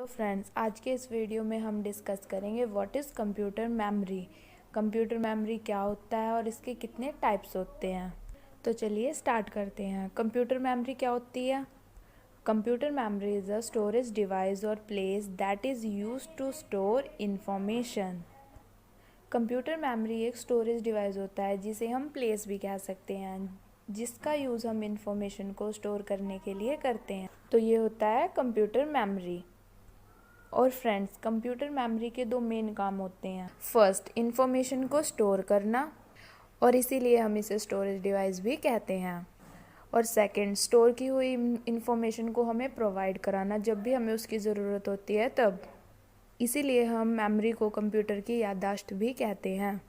Friends, आज के इस वीडियो में हम डिस्कस करेंगे what is computer memory. Computer memory क्या होता है और इसके कितने टाइप्स होते हैं। तो चलिए स्टार्ट करते हैं। कंप्यूटर मेमोरी क्या होती है? Computer memory is a storage device or place that is used to store information. Computer memory एक स्टोरेज डिवाइस होता है जिसे हम प्लेस भी कह सकते हैं, जिसका यूज़ हम इंफॉर्मेशन को स्टोर करने के लिए करते हैं। तो ये होता है कंप्यूटर मेमोरी। और फ्रेंड्स, कंप्यूटर मेमोरी के दो मेन काम होते हैं। फर्स्ट, इंफॉर्मेशन को स्टोर करना, और इसीलिए हम इसे स्टोरेज डिवाइस भी कहते हैं। और सेकंड, स्टोर की हुई इंफॉर्मेशन को हमें प्रोवाइड कराना जब भी हमें उसकी ज़रूरत होती है तब। इसीलिए हम मेमोरी को कंप्यूटर की याददाश्त भी कहते हैं।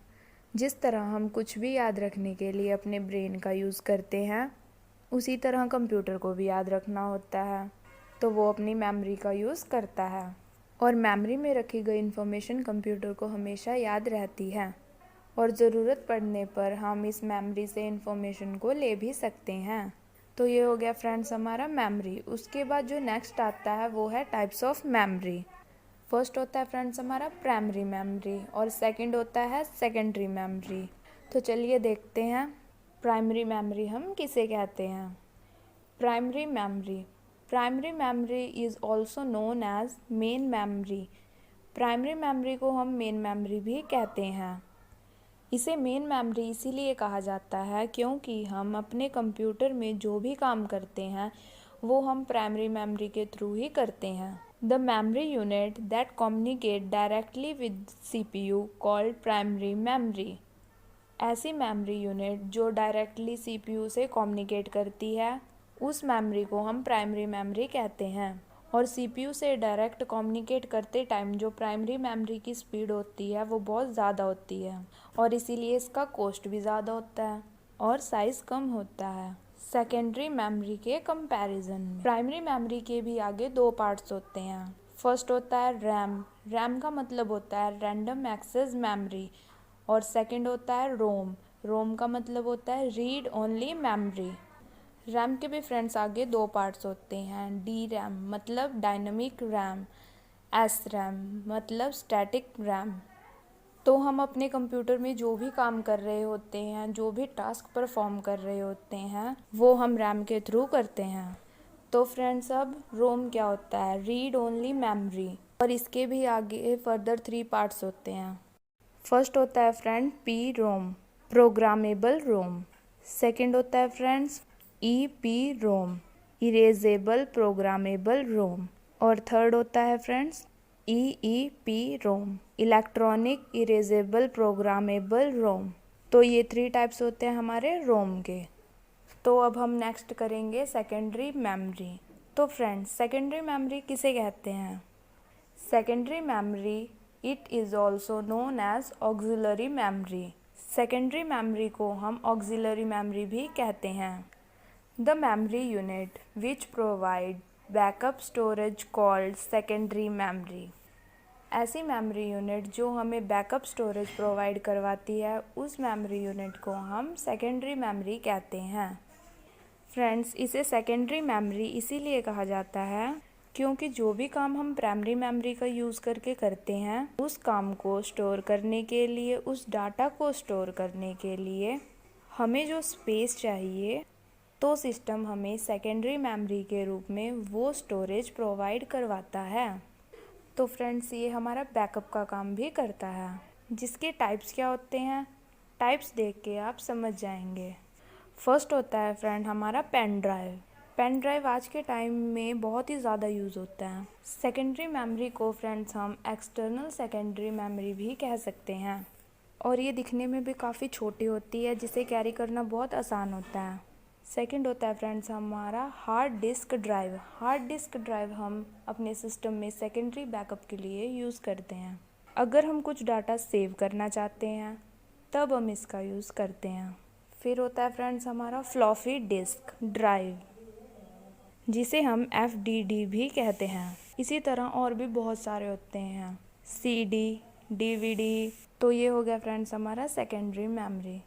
जिस तरह हम कुछ भी याद रखने के लिए अपने ब्रेन का यूज़ करते हैं, उसी तरह कंप्यूटर को भी याद रखना होता है, तो वो अपनी मेमोरी का यूज़ करता है। और मेमोरी में रखी गई इन्फॉर्मेशन कंप्यूटर को हमेशा याद रहती है, और ज़रूरत पड़ने पर हम इस मेमोरी से इन्फॉर्मेशन को ले भी सकते हैं। तो ये हो गया फ्रेंड्स हमारा मेमोरी। उसके बाद जो नेक्स्ट आता है वो है टाइप्स ऑफ मेमोरी। फर्स्ट होता है फ्रेंड्स हमारा प्राइमरी मेमोरी, और सेकंड होता है सेकेंडरी मेमोरी। तो चलिए देखते हैं प्राइमरी मेमोरी हम किसे कहते हैं। Primary memory. Primary memory is also known as main memory. Primary memory को हम मेन मेमोरी भी कहते हैं। इसे मेन मेमोरी इसीलिए कहा जाता है क्योंकि हम अपने कंप्यूटर में जो भी काम करते हैं वो हम प्राइमरी मेमोरी के थ्रू ही करते हैं। The memory unit that communicate directly with CPU called primary memory. ऐसी मेमोरी यूनिट जो डायरेक्टली CPU से कम्युनिकेट करती है, उस मेमोरी को हम प्राइमरी मेमोरी कहते हैं। और CPU से डायरेक्ट कम्युनिकेट करते टाइम जो प्राइमरी मेमोरी की स्पीड होती है वो बहुत ज़्यादा होती है, और इसीलिए इसका कॉस्ट भी ज़्यादा होता है और साइज़ कम होता है सेकेंडरी मेमोरी के कंपैरिजन में। प्राइमरी मेमोरी के भी आगे दो पार्ट्स होते हैं। फर्स्ट होता है रैम। रैम का मतलब होता है रैंडम एक्सेस मेमोरी। और सेकंड होता है रोम। रोम का मतलब होता है रीड ओनली मेमोरी। रैम के भी फ्रेंड्स आगे दो पार्ट्स होते हैं। डी रैम मतलब डायनामिक रैम, एस रैम मतलब स्टैटिक रैम। तो हम अपने कंप्यूटर में जो भी काम कर रहे होते हैं, जो भी टास्क परफॉर्म कर रहे होते हैं, वो हम रैम के थ्रू करते हैं। तो फ्रेंड्स, अब रोम क्या होता है? Read only memory. और इसके भी आगे फर्दर 3 पार्ट्स होते हैं। फर्स्ट होता है फ्रेंड पी रोम, प्रोग्रामेबल रोम। सेकंड होता है फ्रेंड्स ई रोम, इरेजेबल प्रोग्रामेबल रोम। और थर्ड होता है फ्रेंड्स ई रोम, इलेक्ट्रॉनिक इरेजेबल प्रोग्रामेबल रोम। तो ये 3 टाइप्स होते हैं हमारे रोम के। तो अब हम नेक्स्ट करेंगे सेकेंडरी मेमोरी। तो फ्रेंड्स, सेकेंडरी मेमोरी किसे कहते हैं? Secondary memory it is also known as auxiliary memory. Secondary memory को हम ऑक्सिलरी मेमोरी भी कहते हैं। The memory unit which provide backup storage called secondary memory. ऐसी मेमोरी यूनिट जो हमें बैकअप स्टोरेज प्रोवाइड करवाती है, उस मेमोरी यूनिट को हम सेकेंडरी मेमोरी कहते हैं। फ्रेंड्स, इसे सेकेंडरी मेमोरी इसीलिए कहा जाता है क्योंकि जो भी काम हम प्राइमरी मेमोरी का यूज़ करके करते हैं, उस काम को स्टोर करने के लिए, उस डाटा को स्टोर करने के लिए हमें जो स्पेस चाहिए, तो सिस्टम हमें सेकेंडरी मेमोरी के रूप में वो स्टोरेज प्रोवाइड करवाता है। तो फ्रेंड्स, ये हमारा बैकअप का काम भी करता है। जिसके टाइप्स क्या होते हैं, टाइप्स देख के आप समझ जाएंगे। फर्स्ट होता है फ्रेंड हमारा पेन ड्राइव। पेन ड्राइव आज के टाइम में बहुत ही ज़्यादा यूज़ होता है। सेकेंडरी मेमोरी को फ्रेंड्स हम एक्सटर्नल सेकेंडरी मेमोरी भी कह सकते हैं, और ये दिखने में भी काफ़ी छोटी होती है, जिसे कैरी करना बहुत आसान होता है। सेकंड होता है फ्रेंड्स हमारा hard disk drive. Hard disk drive हम अपने सिस्टम में सेकेंडरी बैकअप के लिए यूज़ करते हैं। अगर हम कुछ डाटा सेव करना चाहते हैं तब हम इसका यूज़ करते हैं। फिर होता है फ्रेंड्स हमारा फ्लॉपी डिस्क ड्राइव, जिसे हम FDD भी कहते हैं। इसी तरह और भी बहुत सारे होते हैं, CD, DVD। तो ये हो गया फ्रेंड्स हमारा सेकेंडरी मेमोरी।